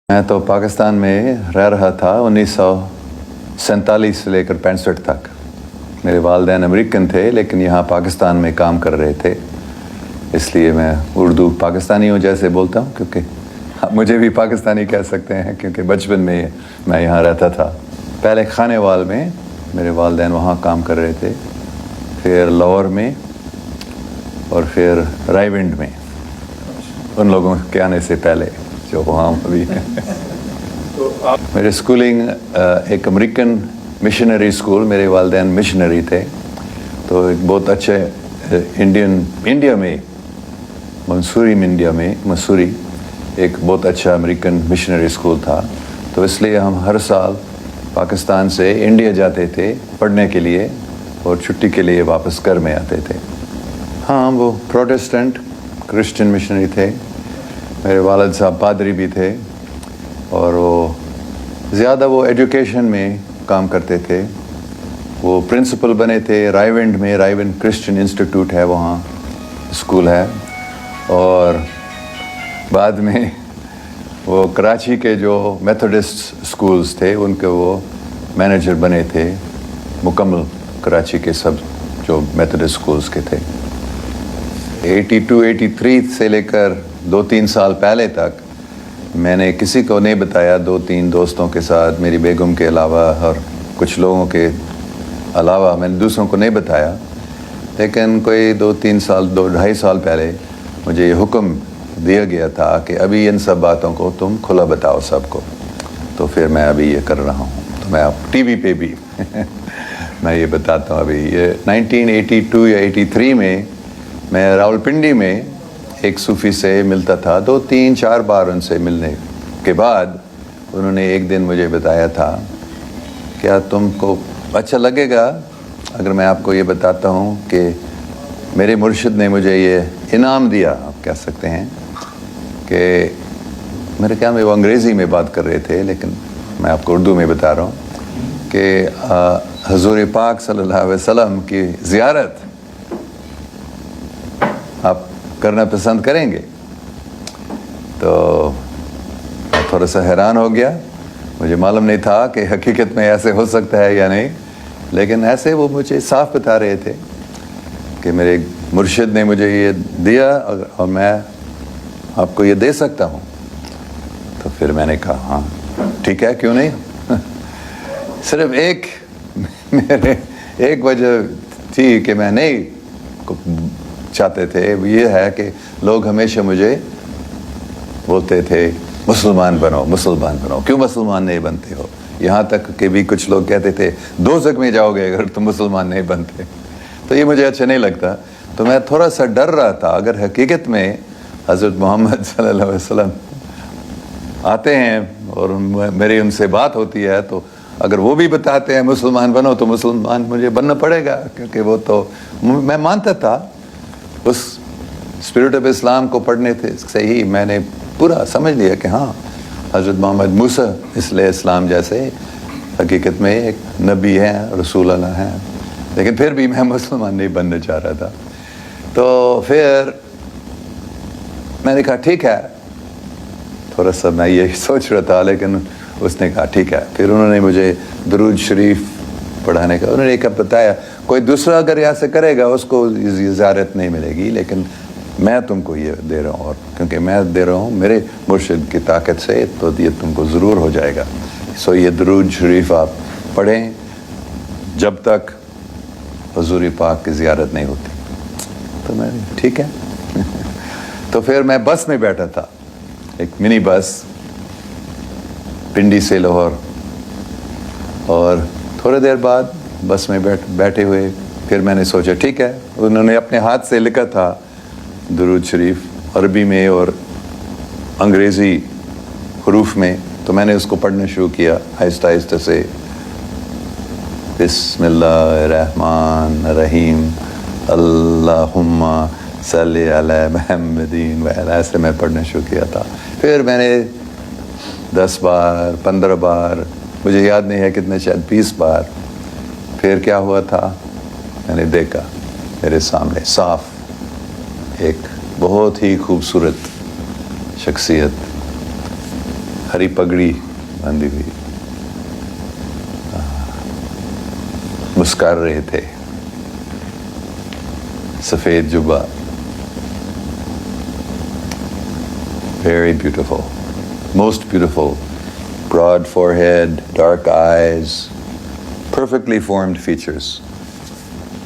मैं तो पाकिस्तान में रह रहा था 1947 से लेकर 65 तक। मेरे वालिदैन अमेरिकन थे लेकिन यहाँ पाकिस्तान में काम कर रहे थे, इसलिए मैं उर्दू पाकिस्तानी हूँ जैसे बोलता हूँ, क्योंकि आप मुझे भी पाकिस्तानी कह सकते हैं क्योंकि बचपन में मैं यहाँ रहता था। पहले खानेवाल में मेरे वालिदैन वहाँ काम कर रहे थे, फिर लाहौर में और फिर रायविंड में, उन लोगों के आने से पहले जो वहाँ अभी हैं। मेरे स्कूलिंग एक अमेरिकन मिशनरी स्कूल, मेरे वालिदैन मिशनरी थे, तो एक बहुत अच्छे इंडिया में मसूरी एक बहुत अच्छा अमेरिकन मिशनरी स्कूल था। तो इसलिए हम हर साल पाकिस्तान से इंडिया जाते थे पढ़ने के लिए और छुट्टी के लिए वापस घर में आते थे। हाँ, वो प्रोटेस्टेंट क्रिश्चियन मिशनरी थे। मेरे वालिद साहब पादरी भी थे और वो एजुकेशन में काम करते थे। वो प्रिंसिपल बने थे रायविंड में, रायविंड क्रिश्चियन इंस्टीट्यूट है, वहाँ स्कूल है। और बाद में वो कराची के जो मेथोडिस्ट स्कूल्स थे उनके वो मैनेजर बने थे, मुकम्मल कराची के सब जो मेथोडिस्ट स्कूल्स के थे। 82-83 से लेकर 2-3 साल पहले तक मैंने किसी को नहीं बताया, 2-3 दोस्तों के साथ, मेरी बेगम के अलावा और कुछ लोगों के अलावा मैंने दूसरों को नहीं बताया। लेकिन कोई 2-3 साल 2-2.5 साल पहले मुझे ये हुक्म दिया गया था कि अभी इन सब बातों को तुम खुला बताओ सबको। तो फिर मैं अभी ये कर रहा हूँ। तो मैं अब टीवी पे भी मैं ये बताता हूँ। अभी ये 1982 या 83 में मैं रावलपिंडी में एक सूफ़ी से मिलता था। 2-3-4 बार उनसे मिलने के बाद उन्होंने एक दिन मुझे बताया था, क्या तुमको अच्छा लगेगा अगर मैं आपको ये बताता हूँ कि मेरे मुर्शिद ने मुझे ये इनाम दिया, आप कह सकते हैं, कि मेरे ख्याल में वो अंग्रेज़ी में बात कर रहे थे लेकिन मैं आपको उर्दू में बता रहा हूँ कि हुज़ूर पाक सल्लल्लाहु अलैहि वसल्लम की ज़ियारत आप करना पसंद करेंगे। तो मैं थोड़ा सा हैरान हो गया, मुझे मालूम नहीं था कि हकीकत में ऐसे हो सकता है या नहीं, लेकिन ऐसे वो मुझे साफ बता रहे थे कि मेरे मुर्शिद ने मुझे ये दिया और मैं आपको ये दे सकता हूँ। तो फिर मैंने कहा हाँ ठीक है, क्यों नहीं। सिर्फ एक वजह थी कि मैं नहीं चाहते थे, ये है कि लोग हमेशा मुझे बोलते थे मुसलमान बनो, मुसलमान बनो, क्यों मुसलमान नहीं बनते हो। यहाँ तक कि भी कुछ लोग कहते थे दोज़ख में जाओगे अगर तुम मुसलमान नहीं बनते। तो ये मुझे अच्छा नहीं लगता। तो मैं थोड़ा सा डर रहा था, अगर हकीकत में हज़रत मोहम्मद सल्लल्लाहु अलैहि वसल्लम आते हैं और मेरी उनसे बात होती है, तो अगर वो भी बताते हैं मुसलमान बनो तो मुसलमान मुझे बनना पड़ेगा, क्योंकि वो तो मैं मानता था। उस स्पिरिट ऑफ इस्लाम को पढ़ने से ही मैंने पूरा समझ लिया कि हाँ, हज़रत मोहम्मद मूसा इसलिए इस्लाम जैसे हकीकत में एक नबी हैं, रसूल अल्लाह हैं, लेकिन फिर भी मैं मुसलमान नहीं बनना चाह रहा था। तो फिर मैंने कहा ठीक है, थोड़ा सा मैं ये सोच रहा था, लेकिन उसने कहा ठीक है। फिर उन्होंने मुझे दुरूद शरीफ पढ़ाने का उन्होंने एक बताया, कोई दूसरा अगर यहाँ से करेगा उसको ज़ियारत नहीं मिलेगी, लेकिन मैं तुमको ये दे रहा हूँ, और क्योंकि मैं दे रहा हूँ मेरे मुर्शिद की ताकत से, तो ये तुमको ज़रूर हो जाएगा। सो ये दुरूद शरीफ आप पढ़ें जब तक हुज़ूर पाक की ज़ियारत नहीं होती। तो मैं ठीक है। तो फिर मैं बस में बैठा था, एक मिनी बस पिंडी से लाहौर, और थोड़ी देर बाद बस में बैठे हुए फिर मैंने सोचा ठीक है, उन्होंने अपने हाथ से लिखा था दुरूद शरीफ अरबी में और अंग्रेज़ी हरूफ में, तो मैंने उसको पढ़ना शुरू किया आहिस्ता आहिस्ता से। बिस्मिल्लाहिर्रहमानिर्रहीम अल्लाहुम्मा सल्ली अला मुहम्मदिन व अला, ऐसे मैं पढ़ना शुरू किया था। फिर मैंने 10 बार 15 बार, मुझे याद नहीं है कितने, शायद 20 बार। फिर क्या हुआ था, मैंने देखा मेरे सामने साफ एक बहुत ही खूबसूरत शख्सियत हरी पगड़ी बांधी हुई मुस्कुरा रहे थे, सफेद जुब्बा, very beautiful, most beautiful, broad forehead, dark eyes, perfectly formed features.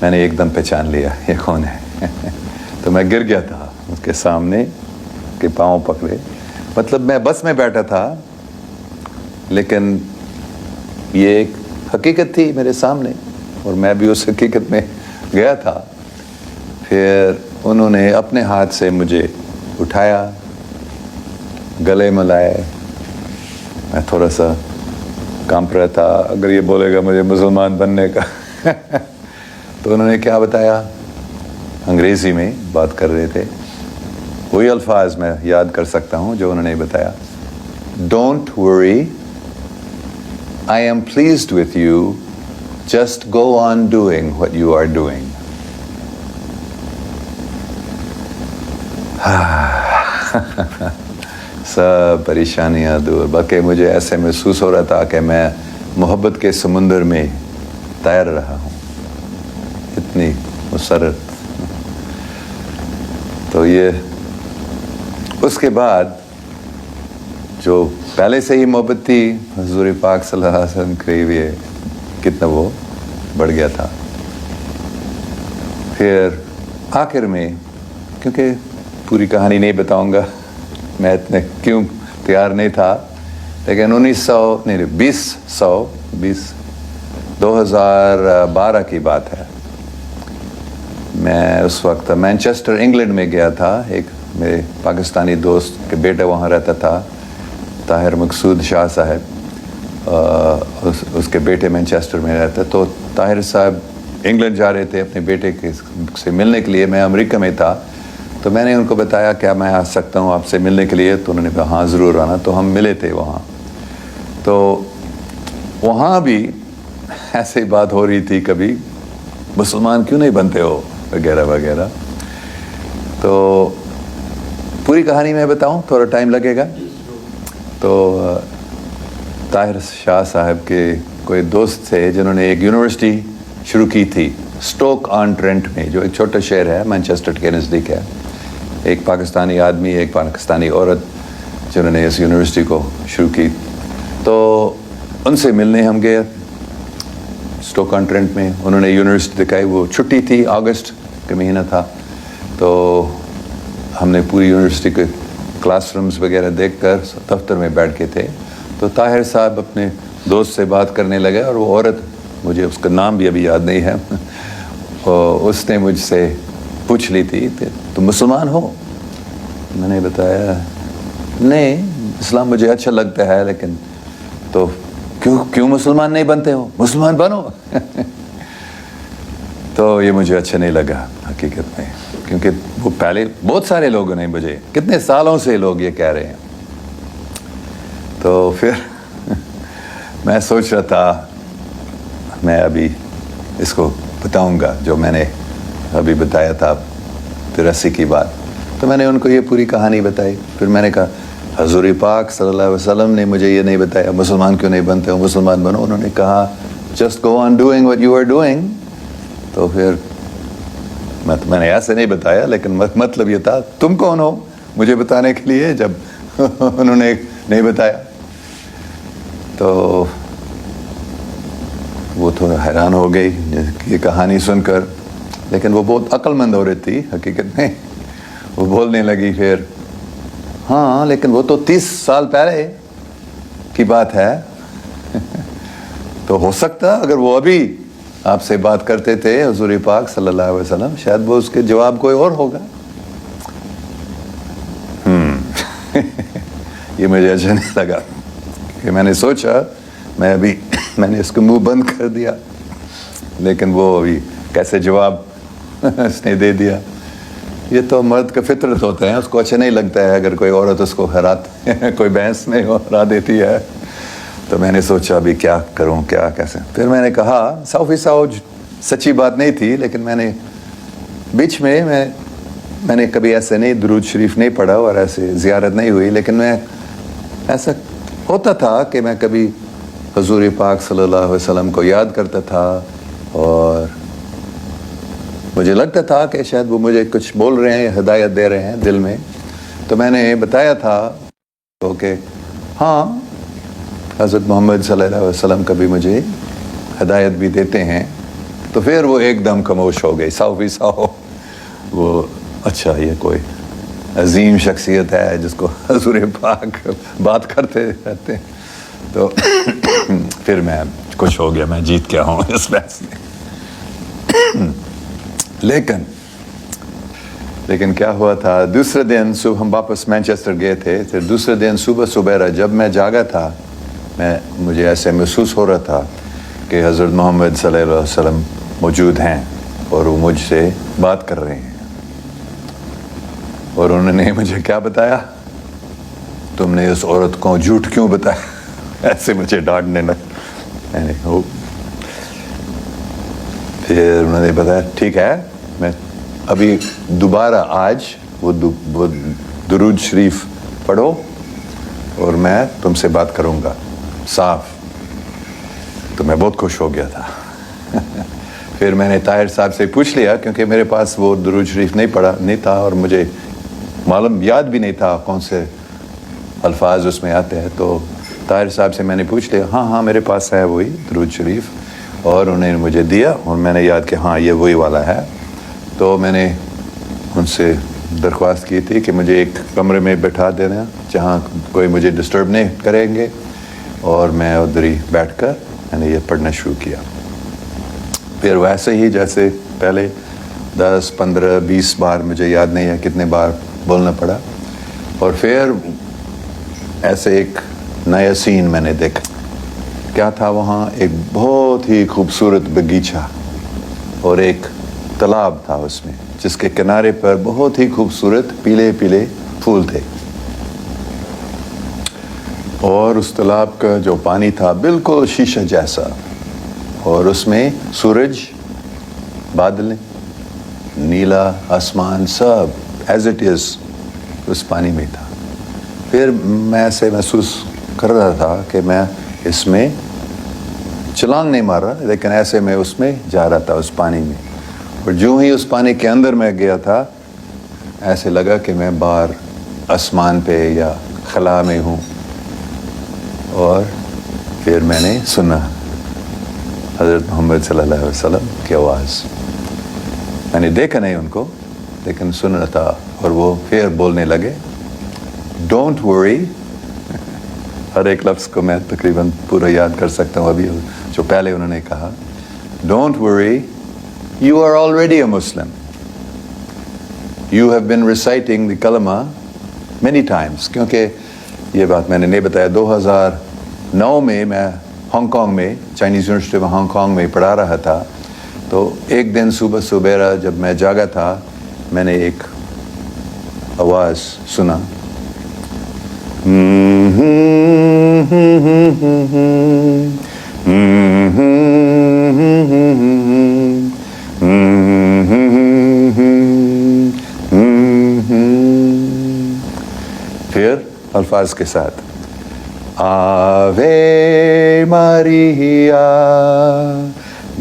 मैंने एकदम पहचान लिया ये कौन है तो मैं गिर गया था उसके सामने के पाँव पकड़े, मतलब मैं बस में बैठा था लेकिन ये एक हकीकत थी मेरे सामने और मैं भी उस हकीकत में गया था। फिर उन्होंने अपने हाथ से मुझे उठाया, गले मिलाए, मैं थोड़ा सा कांप रहा था, अगर ये बोलेगा मुझे मुसलमान बनने का तो उन्होंने क्या बताया, अंग्रेज़ी में बात कर रहे थे, वही अल्फाज मैं याद कर सकता हूँ जो उन्होंने बताया, don't worry, I am pleased with you, just go on doing what you are doing. सब परेशानियाँ दूर, बल्कि मुझे ऐसे महसूस हो रहा था कि मैं मोहब्बत के समुंदर में तैर रहा हूँ, इतनी मुसरत। तो ये उसके बाद जो पहले से ही मोहब्बत थी हुज़ूर पाक सल्लल्लाहु अलैहि वसल्लम करीब, ये कितना वो बढ़ गया था। फिर आखिर में, क्योंकि पूरी कहानी नहीं बताऊंगा, मैं इतने क्यों तैयार नहीं था, लेकिन 2012 की बात है, मैं उस वक्त मैनचेस्टर इंग्लैंड में गया था। एक मेरे पाकिस्तानी दोस्त के बेटा वहाँ रहता था, ताहिर मकसूद शाह साहब, उसके बेटे मैनचेस्टर में रहता। तो ताहिर साहब इंग्लैंड जा रहे थे अपने बेटे के से मिलने के लिए, मैं अमेरिका में था। तो मैंने उनको बताया क्या मैं आ सकता हूँ आपसे मिलने के लिए, तो उन्होंने कहा हाँ ज़रूर आना। तो हम मिले थे वहाँ, तो वहाँ भी ऐसे ही बात हो रही थी, कभी मुसलमान क्यों नहीं बनते हो वगैरह वगैरह। तो पूरी कहानी मैं बताऊँ, थोड़ा टाइम लगेगा। तो ताहिर शाह साहब के कोई दोस्त थे जिन्होंने एक यूनिवर्सिटी शुरू की थी स्टोक ऑन ट्रेंट में, जो एक छोटा शहर है, मैनचेस्टर के नज़दीक है। एक पाकिस्तानी आदमी, एक पाकिस्तानी औरत, जिन्होंने इस यूनिवर्सिटी को शुरू की। तो उनसे मिलने हम गए स्टोक ऑन ट्रेंट में। उन्होंने यूनिवर्सिटी दिखाई, वो छुट्टी थी, अगस्त का महीना था। तो हमने पूरी यूनिवर्सिटी के क्लासरूम्स वगैरह देखकर दफ्तर में बैठ के थे। तो ताहिर साहब अपने दोस्त से बात करने लगे और वो औरत, मुझे उसका नाम भी अभी याद नहीं है, और उसने मुझसे पूछ ली थी तुम मुसलमान हो? मैंने बताया नहीं, इस्लाम मुझे अच्छा लगता है, लेकिन तो क्यों मुसलमान नहीं बनते हो, मुसलमान बनो तो ये मुझे अच्छा नहीं लगा हकीकत में, क्योंकि वो पहले बहुत सारे लोगों ने, मुझे कितने सालों से लोग ये कह रहे हैं। तो फिर मैं सोच रहा था मैं अभी इसको बताऊंगा जो मैंने अभी बताया था 83 की बात। तो मैंने उनको ये पूरी कहानी बताई। फिर मैंने कहा हज़ूर पाक सल्लल्लाहु अलैहि वसल्लम ने मुझे ये नहीं बताया मुसलमान क्यों नहीं बनते हो, मुसलमान बनो। उन्होंने कहा just go on doing what you are doing. तो फिर मैंने ऐसे नहीं बताया, लेकिन मतलब ये था तुम कौन हो मुझे बताने के लिए, जब उन्होंने नहीं बताया। तो वो थोड़ा हैरान हो गई ये कहानी सुनकर, लेकिन वो बहुत अक्लमंद औरत थी हकीकत में। वो बोलने लगी फिर, हाँ लेकिन वो तो 30 साल पहले की बात है तो हो सकता अगर वो अभी आपसे बात करते थे हुज़ूर पाक सल्लल्लाहु अलैहि वसल्लम, शायद वो उसके जवाब कोई और होगा। ये मुझे अच्छा नहीं लगा कि मैंने सोचा मैंने इसको मुंह बंद कर दिया, लेकिन वो अभी कैसे जवाब उसने दे दिया। ये तो मर्द का फितरत होता है, उसको अच्छा नहीं लगता है अगर कोई औरत उसको कोई बहस में हरा देती है। तो मैंने सोचा अभी क्या करूं, क्या कैसे। फिर मैंने कहा 100% सच्ची बात नहीं थी, लेकिन मैंने बीच में मैंने कभी ऐसे नहीं दुरूद शरीफ नहीं पढ़ा और ऐसे ज़ियारत नहीं हुई, लेकिन मैं ऐसा ہوتا تھا کہ میں کبھی حضور پاک صلی اللہ علیہ وسلم کو یاد کرتا تھا اور مجھے لگتا تھا کہ شاید وہ مجھے کچھ بول رہے ہیں، ہدایت دے رہے ہیں دل میں. تو میں نے بتایا تھا کہ ہاں حضرت محمد صلی اللہ علیہ وسلم کبھی مجھے ہدایت بھی دیتے ہیں. تو پھر وہ ایک دم خاموش ہو گئی، 100%. وہ اچھا یہ کوئی عظیم شخصیت ہے جس کو حضور پاک بات کرتے رہتے ہیں. تو پھر میں کچھ ہو گیا، میں جیت گیا ہوں اس بحث میں. لیکن کیا ہوا تھا، دوسرے دن صبح ہم واپس مینچسٹر گئے تھے. پھر دوسرے دن صبح جب میں جاگا تھا، مجھے ایسے محسوس ہو رہا تھا کہ حضرت محمد صلی اللہ علیہ وسلم موجود ہیں اور وہ مجھ سے بات کر رہے ہیں. اور انہوں نے مجھے کیا بتایا، تم نے اس عورت کو جھوٹ کیوں بتایا. ایسے مجھے ڈانٹنے لگے. پھر انہوں نے بتایا ٹھیک ہے، میں ابھی دوبارہ آج وہ درود شریف پڑھو اور میں تم سے بات کروں گا صاف. تو میں بہت خوش ہو گیا تھا. پھر میں نے طاہر صاحب سے پوچھ لیا، کیونکہ میرے پاس وہ درود شریف نہیں تھا اور مجھے معلوم یاد بھی نہیں تھا کون سے الفاظ اس میں آتے ہیں. تو طاہر صاحب سے میں نے پوچھ لیا، ہاں میرے پاس ہے وہی درود شریف. اور انہوں نے مجھے دیا اور میں نے یاد کہ ہاں یہ وہی والا ہے. تو میں نے ان سے درخواست کی تھی کہ مجھے ایک کمرے میں بٹھا دینا جہاں کوئی مجھے ڈسٹرب نہیں کریں گے، اور میں ادھر ہی بیٹھ کر میں نے یہ پڑھنا شروع کیا. پھر ویسے ہی جیسے پہلے 10 15 20 بار، مجھے یاد نہیں ہے کتنے بار بولنا پڑا. اور پھر ایسے ایک نیا سین میں نے دیکھا. کیا تھا وہاں؟ ایک بہت ہی خوبصورت باغیچہ اور ایک تالاب تھا اس میں، جس کے کنارے پر بہت ہی خوبصورت پیلے پیلے پھول تھے. اور اس تالاب کا جو پانی تھا بالکل شیشہ جیسا، اور اس میں سورج، بادل، نیلا آسمان سب ایز اٹ از اس پانی میں تھا. پھر میں ایسے محسوس کر رہا تھا کہ میں اس میں چھلانگ نہیں مار رہا، لیکن ایسے میں اس میں جا رہا تھا اس پانی میں. اور جو ہی اس پانی کے اندر میں گیا تھا، ایسے لگا کہ میں باہر آسمان پہ یا خلا میں ہوں. اور پھر میں نے سنا حضرت محمد صلی اللہ علیہ وسلم کی آواز. میں نے دیکھا نہیں ان کو، لیکن سنا تھا. اور وہ پھر بولنے لگے، ڈونٹ ورری. ہر ایک لفظ کو میں تقریباً پورا یاد کر سکتا ہوں ابھی، جو پہلے انہوں نے کہا، don't worry, you are already a Muslim. You have been reciting the kalma many Times. کیونکہ یہ بات میں نے نہیں بتایا، 2009 میں ہانگ کانگ میں، چائنیز یونیورسٹی میں ہانگ کانگ میں پڑھا رہا تھا. تو ایک دن صبح جب میں جاگا تھا، میں نے ایک آواز سنا، پھر الفاظ کے ساتھ، آوے ماریا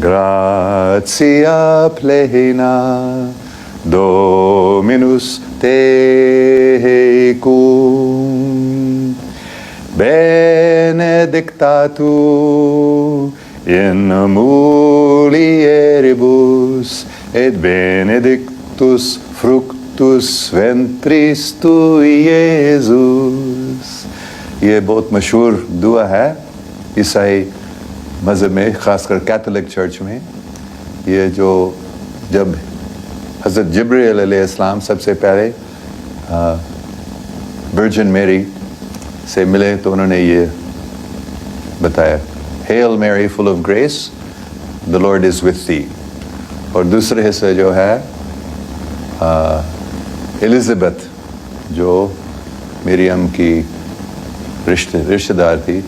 گراتیا پلینا Dominus tecum, benedicta tu in mulieribus, et benedictus fructus ventris tui, Iesus. یہ بہت مشہور دعا ہے عیسائی مذہب میں، خاص کر کیتھولک چرچ میں. یہ جو جب حضرت جبرائیل علیہ السلام سب سے پہلے ورجن میری سے ملے تو انہوں نے یہ بتایا، Hail Mary full of grace, the Lord is with thee. اور دوسرے حصے جو ہے الزبتھ، جو مریم کی رشتہ دار تھی،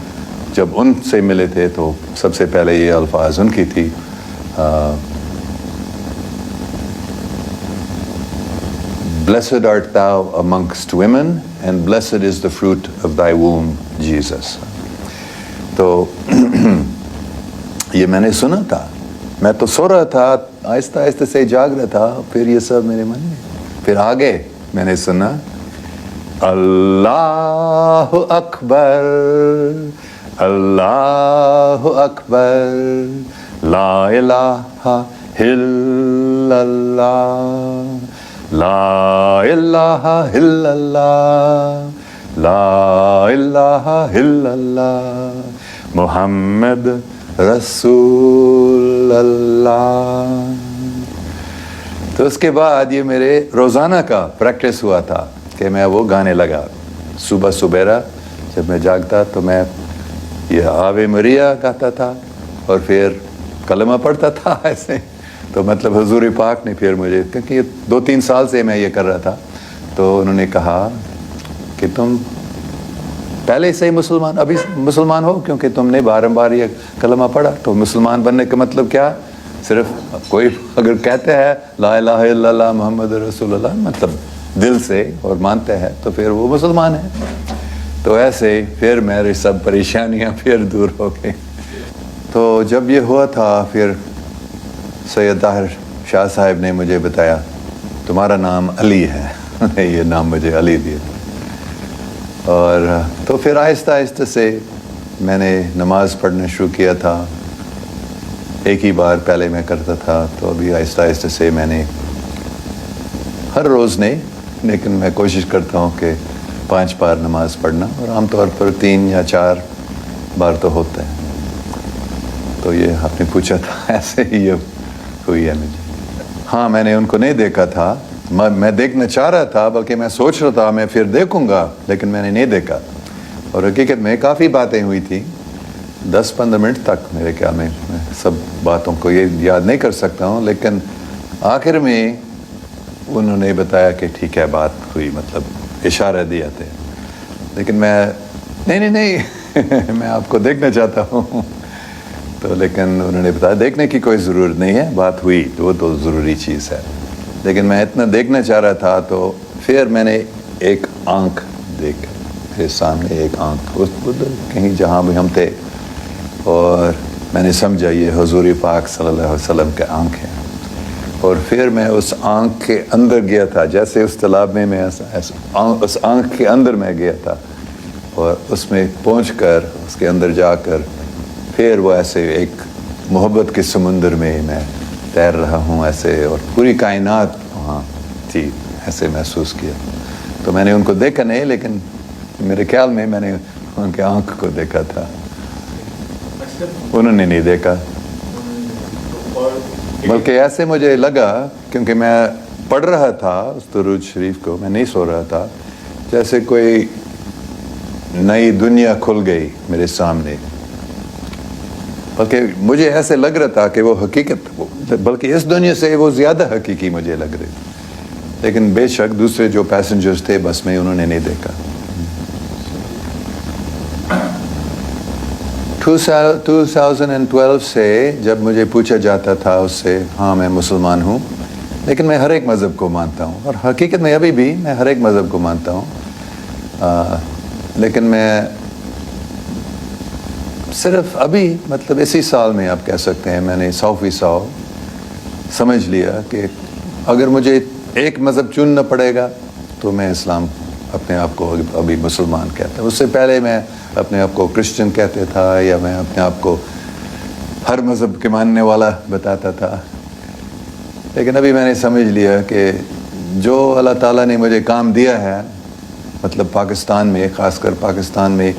جب ان سے ملے تھے تو سب سے پہلے یہ الفاظ ان کی تھی، Blessed art thou amongst women, and blessed is the fruit of thy womb, Jesus. تو یہ میں نے سنا تھا, میں تو سو رہا تھا, آہستہ آہستہ سے جاگ رہا تھا, پھر یہ سب میرے من میں, پھر آگے میں نے سنا اللہ اکبر, اللہ اکبر, لا الہ الا اللہ, لا الہ الا اللہ, لا الہ الا اللہ, محمد رسول اللہ. تو اس کے بعد یہ میرے روزانہ کا پریکٹس ہوا تھا کہ میں وہ گانے لگا. صبح سبیرا جب میں جاگتا تو میں یہ آوے مریا گاتا تھا اور پھر کلمہ پڑھتا تھا ایسے. تو مطلب حضور پاک نے پھر مجھے, کیونکہ 2-3 سال سے میں یہ کر رہا تھا, تو انہوں نے کہا کہ تم پہلے سے ہی مسلمان, ابھی مسلمان ہو کیونکہ تم نے بار یہ کلمہ پڑھا. تو مسلمان بننے کا مطلب کیا, صرف کوئی اگر کہتے ہیں لا الہ الا اللہ محمد رسول اللہ, مطلب دل سے اور مانتے ہیں, تو پھر وہ مسلمان ہے. تو ایسے پھر میری سب پریشانیاں پھر دور ہو گئی. تو جب یہ ہوا تھا پھر سید طاہر شاہ صاحب نے مجھے بتایا تمہارا نام علی ہے. یہ نام مجھے علی دیا. اور تو پھر آہستہ آہستہ سے میں نے نماز پڑھنا شروع کیا تھا. ایک ہی بار پہلے میں کرتا تھا, تو ابھی آہستہ آہستہ سے میں نے ہر روز نہیں, لیکن میں کوشش کرتا ہوں کہ 5 بار نماز پڑھنا, اور عام طور پر 3 یا 4 بار تو ہوتا ہے. تو یہ آپ نے پوچھا تھا, ایسے ہی یہ ہوئی ہے مجھے. ہاں میں نے ان کو نہیں دیکھا تھا, میں دیکھنا چاہ رہا تھا, بلکہ میں سوچ رہا تھا میں پھر دیکھوں گا, لیکن میں نے نہیں دیکھا. اور حقیقت میں کافی باتیں ہوئی تھیں, 10-15 منٹ تک میرے خیال میں سب باتوں کو یہ یاد نہیں کر سکتا ہوں, لیکن آخر میں انہوں نے بتایا کہ ٹھیک ہے بات ہوئی, مطلب اشارہ دیا تھے. لیکن میں نہیں میں آپ کو دیکھنا چاہتا ہوں. تو لیکن انہوں نے بتایا دیکھنے کی کوئی ضرورت نہیں ہے, بات ہوئی وہ تو ضروری چیز ہے. لیکن میں اتنا دیکھنا چاہ رہا تھا, تو پھر میں نے ایک آنکھ دیکھا, پھر سامنے ایک آنکھ اس کہیں جہاں بھی ہم تھے, اور میں نے سمجھا یہ حضور پاک صلی اللہ علیہ وسلم کے آنکھ ہے. اور پھر میں اس آنکھ کے اندر گیا تھا, جیسے اس تالاب میں اس آنکھ کے اندر میں گیا تھا, اور اس میں پہنچ کر اس کے اندر جا کر پھر وہ ایسے ایک محبت کے سمندر میں تیر رہا ہوں ایسے, اور پوری کائنات وہاں تھی, ایسے محسوس کیا. تو میں نے ان کو دیکھا نہیں, لیکن میرے خیال میں نے ان کے آنکھ کو دیکھا تھا, انہوں نے نہیں دیکھا. بلکہ ایسے مجھے لگا, کیونکہ میں پڑھ رہا تھا اس درود شریف کو, میں نہیں سو رہا تھا, جیسے کوئی نئی دنیا کھل گئی میرے سامنے. بلکہ مجھے ایسے لگ رہا تھا کہ وہ حقیقت, بلکہ اس دنیا سے وہ زیادہ حقیقی مجھے لگ رہی. لیکن بے شک دوسرے جو پیسنجرز تھے بس میں, انہوں نے نہیں دیکھا. 2012 سے جب مجھے پوچھا جاتا تھا اس سے, ہاں میں مسلمان ہوں, لیکن میں ہر ایک مذہب کو مانتا ہوں, اور حقیقت میں ابھی بھی میں ہر ایک مذہب کو مانتا ہوں. لیکن میں صرف ابھی مطلب اسی سال میں آپ کہہ سکتے ہیں میں نے 100% سمجھ لیا کہ اگر مجھے ایک مذہب چننا پڑے گا تو میں اسلام اپنے آپ کو ابھی مسلمان کہتا ہوں. اس سے پہلے میں اپنے آپ کو کرسچن کہتے تھا, یا میں اپنے آپ کو ہر مذہب کے ماننے والا بتاتا تھا. لیکن ابھی میں نے سمجھ لیا کہ جو اللہ تعالیٰ نے مجھے کام دیا ہے, مطلب پاکستان میں, خاص کر پاکستان میں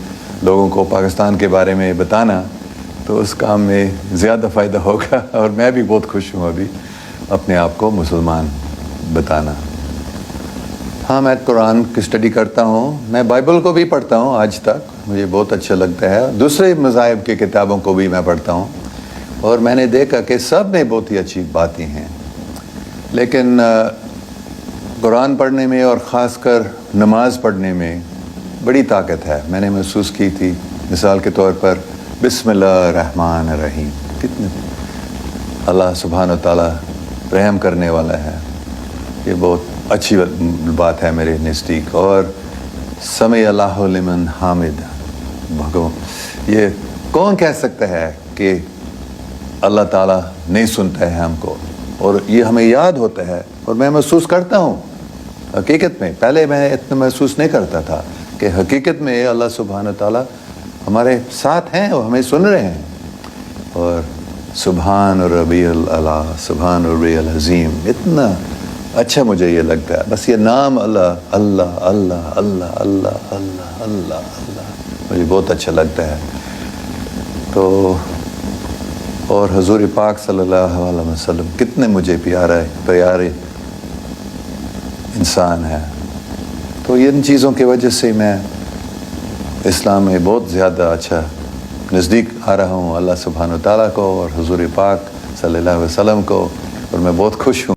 لوگوں کو پاکستان کے بارے میں بتانا, تو اس کام میں زیادہ فائدہ ہوگا. اور میں بھی بہت خوش ہوں ابھی اپنے آپ کو مسلمان بتانا. ہاں میں قرآن کی اسٹڈی کرتا ہوں, میں بائبل کو بھی پڑھتا ہوں آج تک, مجھے بہت اچھا لگتا ہے. دوسرے مذاہب کی کتابوں کو بھی میں پڑھتا ہوں, اور میں نے دیکھا کہ سب میں بہت ہی اچھی باتیں ہیں. لیکن قرآن پڑھنے میں اور خاص کر نماز پڑھنے میں بڑی طاقت ہے. میں نے محسوس کی تھی, مثال کے طور پر بسم اللہ الرحمن الرحیم, کتنے اللہ سبحانہ و تعالیٰ رحم کرنے والا ہے, یہ بہت اچھی بات ہے میرے نزدیک. اور समी अल्लाह लिमन हामिद। भगवान, ये कौन कह सकता है कि अल्लाह ताला नहीं सुनता है हमको, और ये हमें याद होता है। और मैं महसूस करता हूँ हकीकत में, पहले मैं इतना महसूस नहीं करता था कि हकीकत में अल्लाह सुब्हान ताला हमारे साथ हैं और हमें सुन रहे हैं। और सुब्हान रब्बियल आला, सुब्हान रब्बियल अज़ीम, इतना अच्छा मुझे ये लगता है। बस ये नाम अल्लाह अल्लाह अल्लाह अल्लाह अल्लाह अल्लाह अल्लाह अल्लाह मुझे बहुत अच्छा लगता है। तो और हुज़ूर पाक सल्लल्लाहु अलैहि वसल्लम कितने मुझे प्यारे इंसान है। तो इन चीज़ों की वजह से मैं इस्लाम में बहुत ज़्यादा अच्छा नज़दीक आ रहा हूँ अल्लाह सुब्हान व तआला को और हुज़ूर पाक सल्लल्लाहु अलैहि वसल्लम को, और मैं बहुत खुश हूँ।